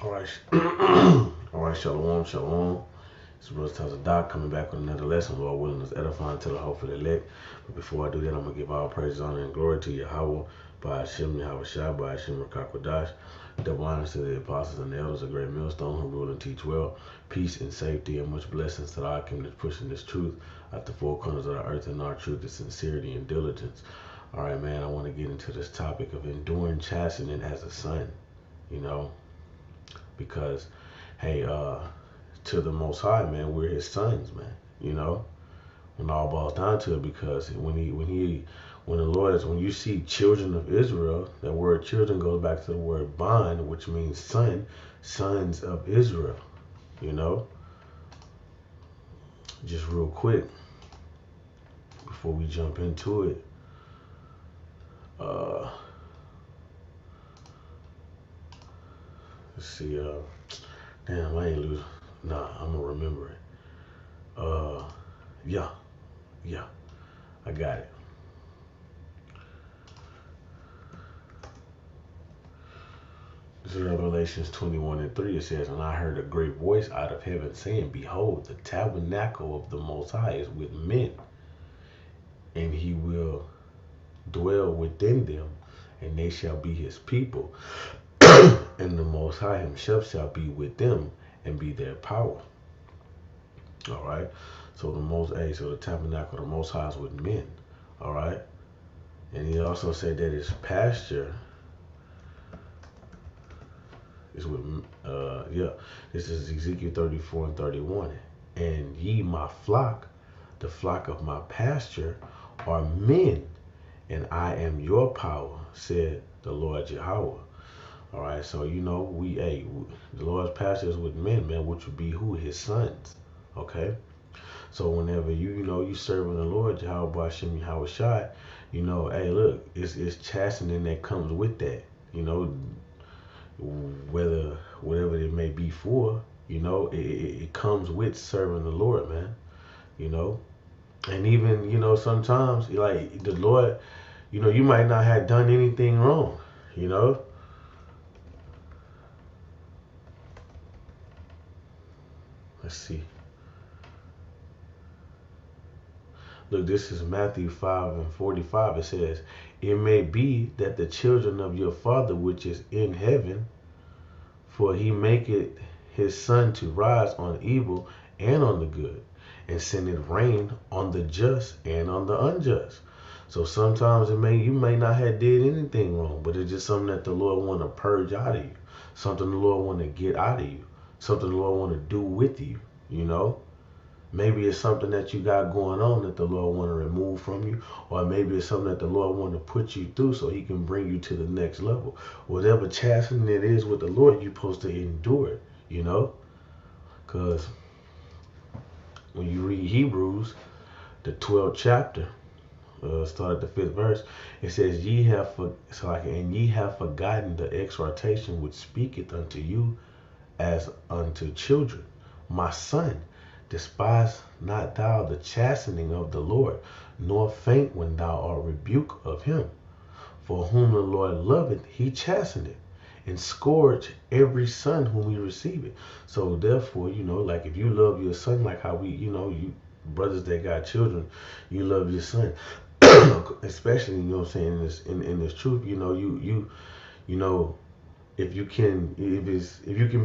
All right. All right, shalom, shalom. It's Brother Doc coming back with another lesson. Lord willing, is edifying to the hope of the elect. But before I do that, I'm going to give all praise, honor, and glory to Yahweh, by Hashem, Yahweh Shai, by Hashem, Rakakwadash. Double honors to the apostles and the elders, a great millstone who rule and teach well. Peace and safety and much blessings to our kingdom pushing this truth at the four corners of the earth, and our truth is sincerity and diligence. All right, man, I want to get into this topic of enduring chastening as a son, you know, because, hey, to the Most High, man, we're His sons, man. You know, when all boils down to it, because when the Lord is, when you see children of Israel, that word children goes back to the word bond, which means son, sons of Israel. You know, just real quick before we jump into it, let's see. Damn, I ain't lose. Nah, I'm gonna remember it. Yeah, I got it. This is Revelations 21:3. It says, "And I heard a great voice out of heaven saying, Behold, the tabernacle of the Most High is with men, and He will dwell within them, and they shall be His people, and the Most High Himself shall be with them, and be their power." All right. So the tabernacle of the Most High is with men. All right. And He also said that His pasture is with, this is Ezekiel 34:31. "And ye, my flock, the flock of my pasture, are men, and I am your power, said the Lord Jehovah." All right, so the Lord's pasture is with men, man, which would be who? His sons. Okay, so whenever you serving the Lord Jehovah Hashem Yahweh Shai, hey, look, it's chastening that comes with that. Whatever it may be for, it comes with serving the Lord, man. And even sometimes like the Lord, you might not have done anything wrong. Let's see. Look, this is Matthew 5:45. It says, "It may be that the children of your Father which is in heaven, for He maketh His sun to rise on evil and on the good, and sendeth rain on the just and on the unjust." So sometimes you may not have did anything wrong, but it's just something that the Lord want to purge out of you, something the Lord want to get out of you, something the Lord want to do with you. Maybe it's something that you got going on that the Lord want to remove from you, or maybe it's something that the Lord want to put you through so He can bring you to the next level. Whatever chastening it is with the Lord, you're supposed to endure it. Because when you read Hebrews, the 12th chapter, start at the 5th verse, it says, "And ye have forgotten the exhortation which speaketh unto you as unto children. My son, despise not thou the chastening of the Lord, nor faint when thou art rebuked of Him. For whom the Lord loveth, He chasteneth, and scourge every son whom He receiveth." So therefore, like if you love your son, like how you brothers that got children, you love your son, especially in this truth. If you can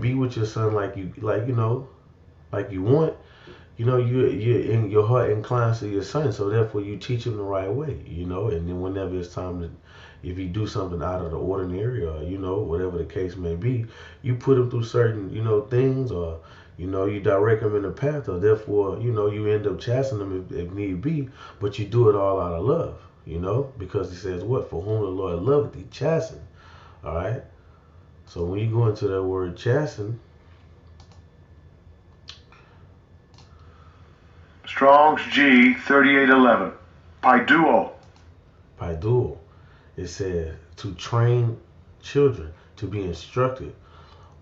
be with your son like you want, you're in your heart inclines to your son, so therefore you teach him the right way, and then whenever it's time to, if he do something out of the ordinary, or whatever the case may be, you put him through certain things, or you direct him in the path, or therefore you end up chastening him if need be, but you do it all out of love, because He says, what? For whom the Lord loveth, He chasten. All right. So when you go into that word chasten, Strong's G 3811, Paiduo, it says to train children, to be instructed,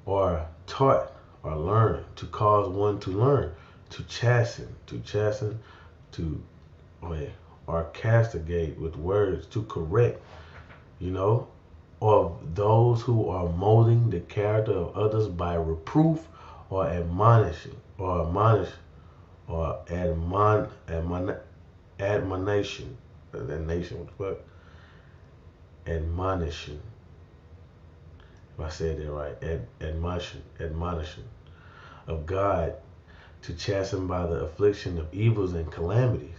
or taught, or learn, to cause one to learn, to chasten, to or castigate with words, to correct, of those who are molding the character of others by reproof or admonishing or admonition. That nation, what the fuck? Admonition. If I said that right, admonition of God to chasten by the affliction of evils and calamities,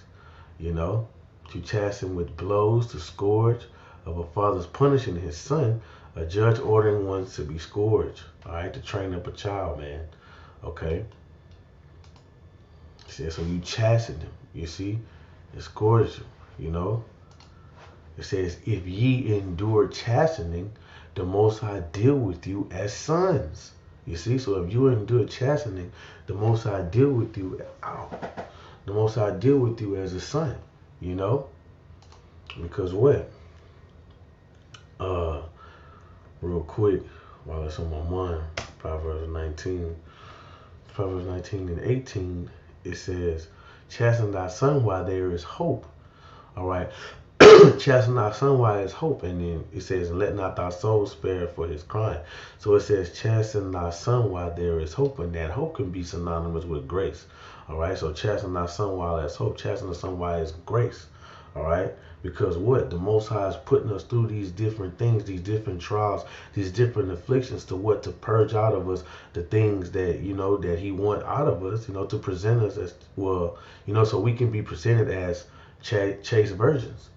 you know, to chasten with blows, to scourge, of a father's punishing his son, a judge ordering one to be scourged, all right, to train up a child, man, okay? See, so you chasten him, you see, and scourge him, you know? It says, if ye endure chastening, the Most High deal with you as sons. You see, so if you endure chastening, the Most High deal with you. The Most High deal with you as a son. You know, because what? Real quick, while it's on my mind, Proverbs 19 and 18, it says, "Chasten thy son while there is hope." All right. Chasten thy son while there is hope, and then it says, "Let not thy soul spare for his crying." So it says, "Chasten thy son while there is hope," and that hope can be synonymous with grace. All right, so chasten thy son while there's hope. Chasten the son while there's grace. All right, because what the Most High is putting us through these different things, these different trials, these different afflictions, to purge out of us the things that that He want out of us, to present us as well, so we can be presented as chaste virgins.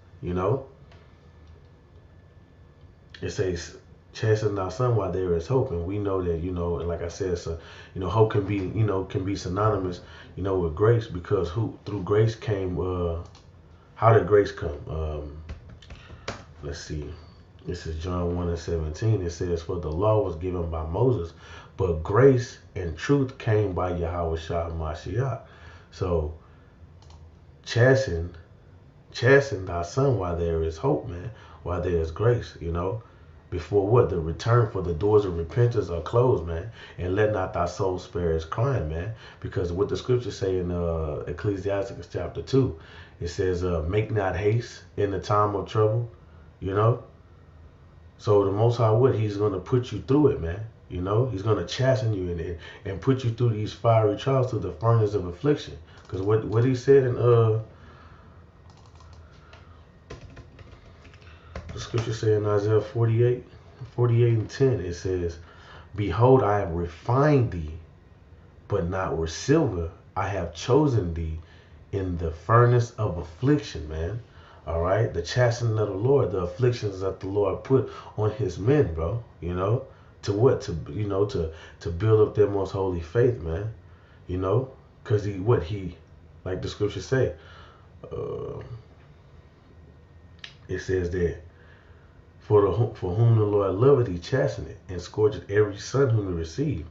It says, "Chasten thy son while there is hope," and we know that and like I said, so hope can be synonymous with grace, because who through grace came. How did grace come? Let's see. This is John 1 and 17. It says, "For the law was given by Moses, but grace and truth came by Yahweh Shah Mashiach." So chasten thy son while there is hope, man, while there is grace, before what? The return, for the doors of repentance are closed, man. And let not thy soul spare his crying, man. Because what the scriptures say in Ecclesiastes chapter 2, it says, "Make not haste in the time of trouble," So the Most High, He's going to put you through it, man. He's going to chasten you and put you through these fiery trials, through the furnace of affliction. Because what he said in the scripture say in Isaiah 48 and 10, it says, "Behold, I have refined thee, but not with silver. I have chosen thee in the furnace of affliction," man. All right, the chastening of the Lord, the afflictions that the Lord put on His men, bro. To what? To build up their most holy faith, man. Because he, like the scripture say, it says that, For whom the Lord loveth, He chasteneth, and scourgeth every son whom He received.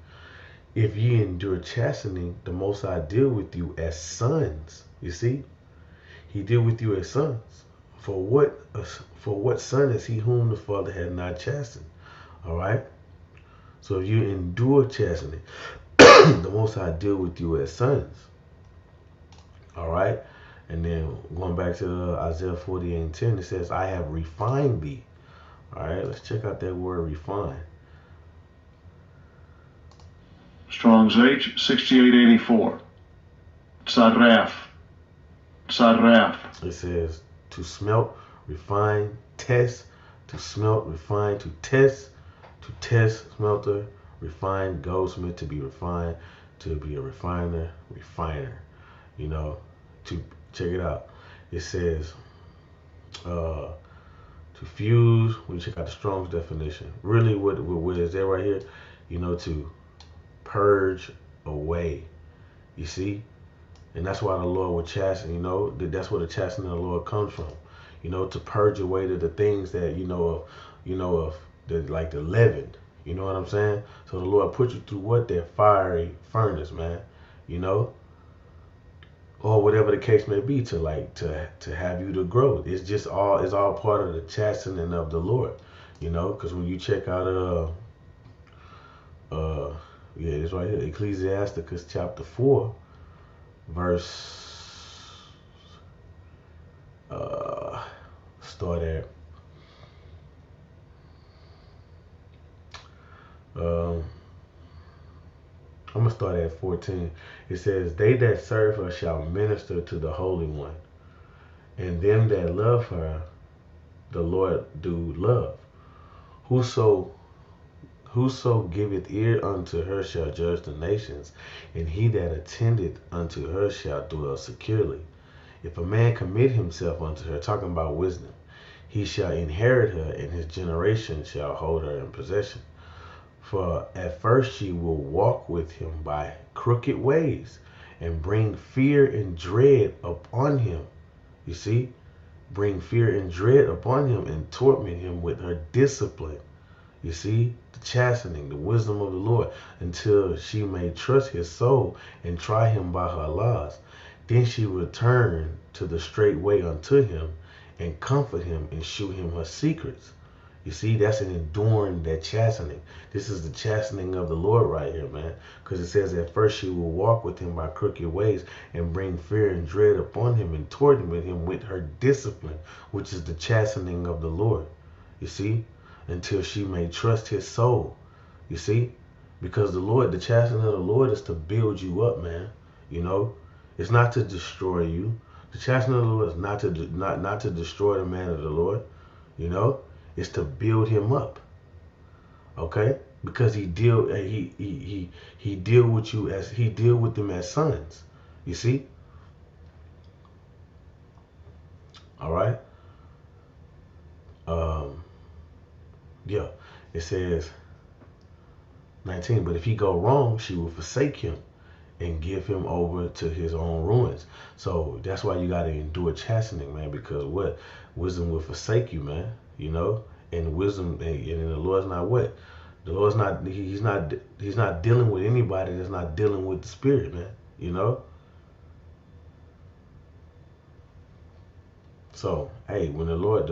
If ye endure chastening, the Most High deal with you as sons. You see, He deal with you as sons. For what son is he whom the Father had not chastened? All right. So if you endure chastening, the Most High deal with you as sons. All right. And then going back to Isaiah 48 and 10, it says, "I have refined thee." All right, let's check out that word refine. Strong's H 6884. Tzaref. It says to smelt, refine, test, to smelt, refine, to test, smelter, refine, goldsmith, to be refined, to be a refiner. To check it out. It says to fuse. We check out the Strong's definition. Really, what is that right here? To purge away. You see, and that's why the Lord would chasten. That's where the chastening of the Lord comes from. To purge away the things that of the, like the leaven. You know what I'm saying? So the Lord put you through what? That fiery furnace, man. Or whatever the case may be, to have you to grow. It's all part of the chastening of the Lord, because when you check out it's right here, Ecclesiasticus chapter 4, verse start at Um, I'm going to start at 14. It says, they that serve her shall minister to the Holy One, and them that love her, the Lord do love. Whoso giveth ear unto her shall judge the nations, and he that attendeth unto her shall dwell securely. If a man commit himself unto her, talking about wisdom, he shall inherit her, and his generation shall hold her in possession. For at first she will walk with him by crooked ways, and bring fear and dread upon him. You see? Bring fear and dread upon him, and torment him with her discipline. You see? The chastening, the wisdom of the Lord, until she may trust his soul and try him by her laws. Then she will turn to the straight way unto him, and comfort him, and shew him her secrets. You see, that's an enduring that chastening. This is the chastening of the Lord right here, man. Because it says, at first she will walk with him by crooked ways, and bring fear and dread upon him, and torment him with her discipline, which is the chastening of the Lord. You see, until she may trust his soul. You see, because the chastening of the Lord is to build you up, man. You know, it's not to destroy you. The chastening of the Lord is not to destroy the man of the Lord. You know, it's to build him up. Okay, because he deal with you as he deal with them as sons. You see. All right. Yeah. It says 19. But if he go wrong, she will forsake him, and give him over to his own ruins. So that's why you got to endure chastening, man, because what? Wisdom will forsake you, man, you know? And wisdom, and the Lord's not what? The Lord's not, he's not dealing with anybody that's not dealing with the spirit, man, you know? So, hey, when the Lord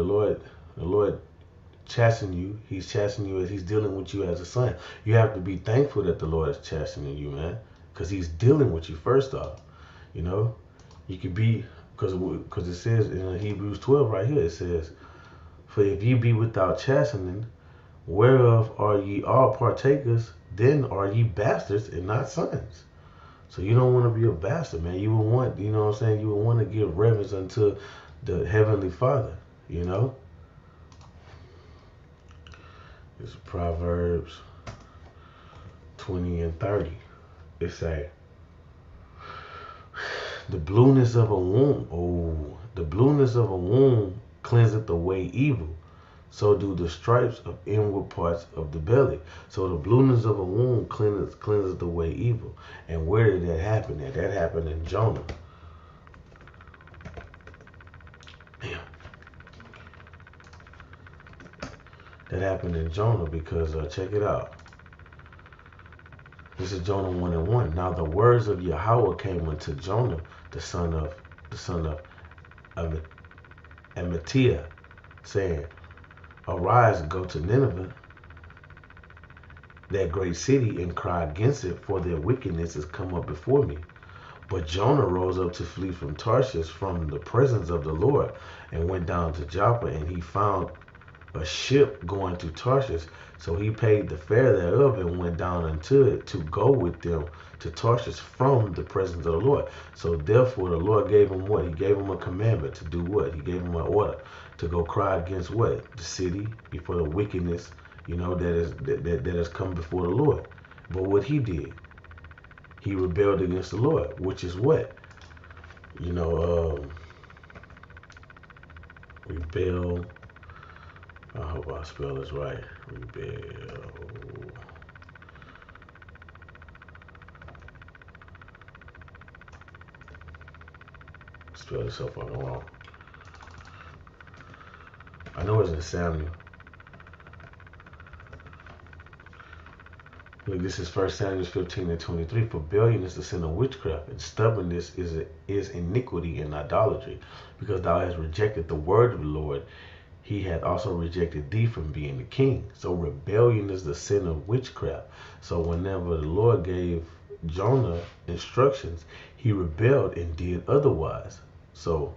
chastening you, he's chastening you as he's dealing with you as a son. You have to be thankful that the Lord is chastening you, man, because he's dealing with you first off. You know, you could be, because it says in Hebrews 12 right here, it says, for if ye be without chastening, whereof are ye all partakers, then are ye bastards and not sons. So you don't want to be a bastard, man. You would want, you know what I'm saying, you would want to give reverence unto the Heavenly Father, you know. It's Proverbs 20 and 30. It say, the blueness of a womb cleanseth away evil. So do the stripes of inward parts of the belly. So the blueness of a womb cleanseth away evil. And where did that happen at? That happened in Jonah. Damn. That happened in Jonah because, check it out. This is Jonah 1:1. Now the words of Yahweh came unto Jonah, the son of Amittai, saying, arise, go to Nineveh, that great city, and cry against it, for their wickedness is come up before me. But Jonah rose up to flee from Tarshish, from the presence of the Lord, and went down to Joppa, and he found a ship going to Tarshish. So he paid the fare thereof, and went down unto it, to go with them to Tarshish from the presence of the Lord. So therefore the Lord gave him what? He gave him a commandment to do what? He gave him an order to go cry against what? The city, before the wickedness, you know, that has come before the Lord. But what he did, he rebelled against the Lord, which is what? You know, rebel. I hope I spell this right. Rebel. Spell this so fucking wrong. I know it's in Samuel. Look, this is 1 Samuel 15 and 23. For rebellion is the sin of witchcraft, and stubbornness is iniquity and idolatry. Because thou hast rejected the word of the Lord, he hath also rejected thee from being the king. So rebellion is the sin of witchcraft. So whenever the Lord gave Jonah instructions, he rebelled and did otherwise. So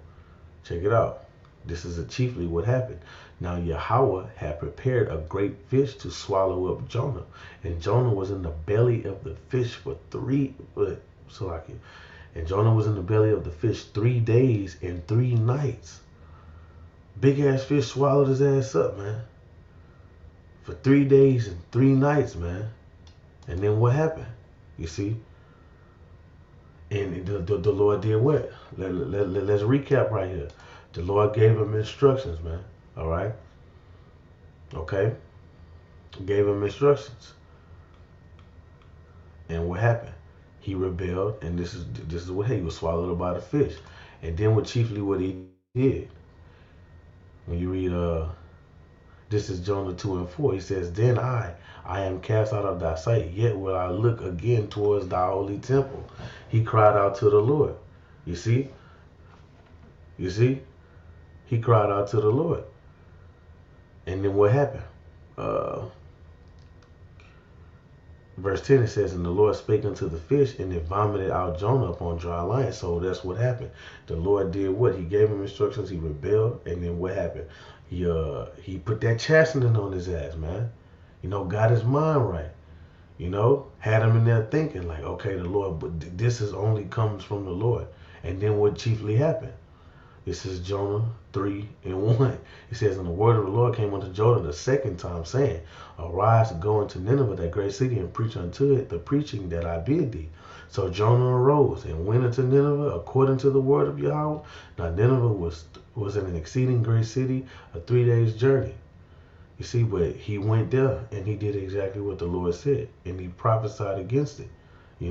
check it out. This is chiefly what happened. Now Yahweh had prepared a great fish to swallow up Jonah, and Jonah was in the belly of the fish for and Jonah was in the belly of the fish 3 days and 3 nights. Big ass fish swallowed his ass up, man. For 3 days and 3 nights, man. And then what happened? You see? And the Lord did what? Let's recap right here. The Lord gave him instructions, man. All right? Okay? Gave him instructions. And what happened? He rebelled, and this is what he was swallowed up by the fish. And then what he did, when you read this is Jonah 2 and 4, he says, Then I am cast out of thy sight, yet will I look again towards thy holy temple. He cried out to the Lord. You see? He cried out to the Lord. And then what happened? Verse 10, it says, And the Lord spake unto the fish, and it vomited out Jonah upon dry land. So that's what happened. The Lord did what? He gave him instructions. He rebelled. And then what happened? He put that chastening on his ass, man. Got his mind right. Had him in there thinking like, okay, the Lord, but this is only comes from the Lord. And then what chiefly happened? This is Jonah 3 and 1. It says, And the word of the Lord came unto Jonah the second time, saying, Arise, go into Nineveh, that great city, and preach unto it the preaching that I bid thee. So Jonah arose and went into Nineveh according to the word of Yahweh. Now Nineveh was an exceeding great city, a 3 days journey. You see, but he went there and he did exactly what the Lord said, and he prophesied against it. He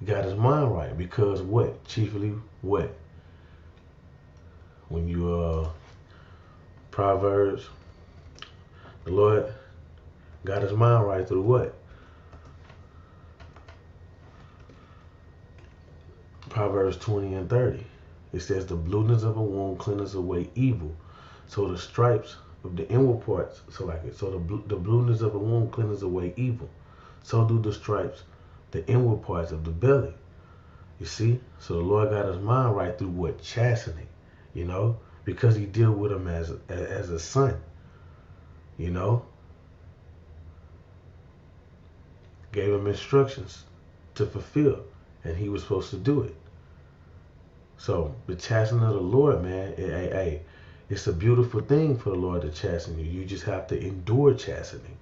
got his mind right, because what? Chiefly what? When you Proverbs, the Lord got his mind right through what? Proverbs 20 and 30. It says, The blueness of a wound cleanses away evil. So the stripes of the inward parts, so the blueness of a wound cleanses away evil. So do the stripes, the inward parts of the belly. You see? So the Lord got his mind right through what? Chastening. Because he deal with him as a son. Gave him instructions to fulfill, and he was supposed to do it. So the chastening of the Lord, man, it's a beautiful thing for the Lord to chasten you. You just have to endure chastening,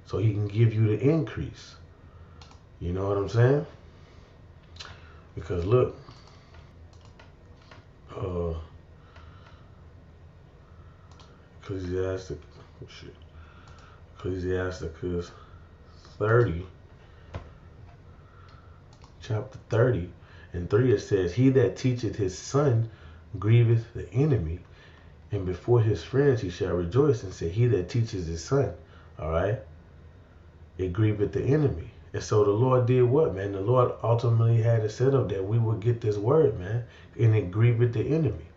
so he can give you the increase. You know what I'm saying? Because look, Ecclesiasticus 30, chapter 30 and 3, it says, He that teacheth his son grieveth the enemy, and before his friends he shall rejoice, and say, He that teaches his son, all right, it grieveth the enemy. And so the Lord did what, man? The Lord ultimately had it set up that we would get this word, man, and it grieveth the enemy.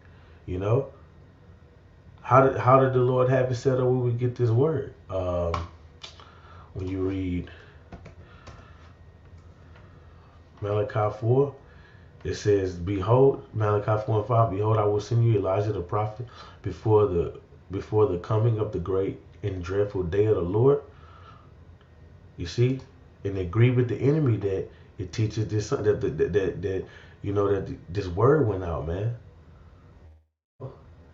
How did the Lord have it set up we would get this word? When you read Malachi 4, it says, Behold, Malachi 4 and 5, Behold, I will send you Elijah the prophet before the coming of the great and dreadful day of the Lord. You see? And it grieved the enemy that it teaches this that this word went out, man.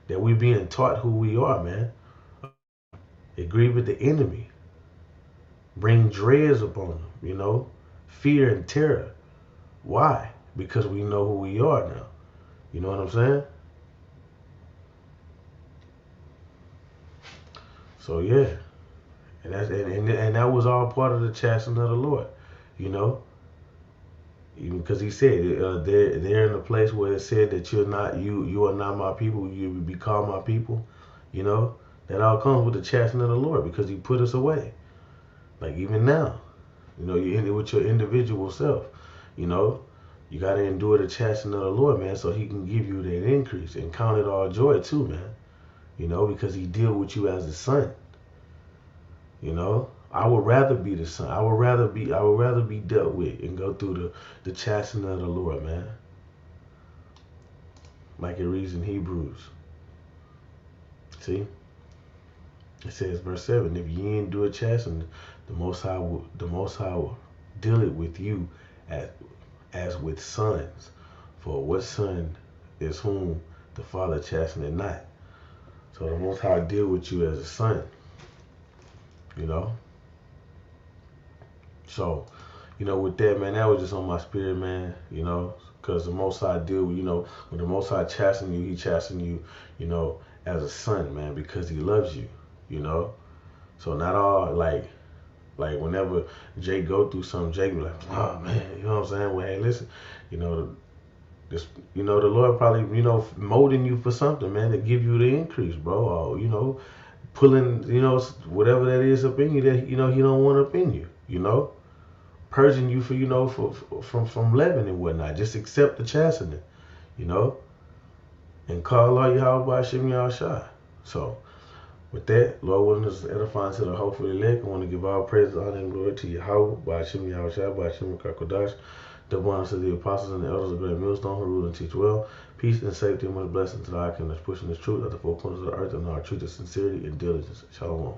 That we being taught who we are, man. It grieved the enemy. Bring dreads upon them, fear and terror. Why? Because we know who we are now. You know what I'm saying? So yeah. And that was all part of the chastening of the Lord, Even because he said they're in a place where it said that you are not my people, you will be called my people, That all comes with the chastening of the Lord, because he put us away. Like even now, you end it with your individual self, You gotta endure the chastening of the Lord, man, so he can give you that increase, and count it all joy too, man. Because he deal with you as the son. I would rather be the son. I would rather be dealt with and go through the chastening of the Lord, man. Like it reads in Hebrews. See? It says, verse 7, if ye endure chastening, the Most High will deal it with you as with sons. For what son is whom the Father chasteneth not? So the Most High deal with you as a son. You know? So, with that, man, that was just on my spirit, man, because the Most High deal, when the Most High chasten you, he chasten you, as a son, man, because he loves you, So not all, like whenever Jake go through something, Jake be like, oh, man, you know what I'm saying? Well, hey, listen, this, the Lord probably, molding you for something, man, to give you the increase, bro, or, pulling, whatever that is up in you that, he don't want up in you, purging you from leaven and whatnot. Just accept the chastening, and call all Yahweh by Shem Yahshua. So, with that, Lord willing, us edifying to the hopeful elect. I want to give all praise, honor, and glory to Yahweh by Shem Yahshua, by Shem Kakodash, the ones to the apostles and the elders of the great millstone who rule and teach well. Peace and safety and much blessing to the icon that's pushing this truth at the four corners of the earth and our truth of sincerity and diligence. Shalom.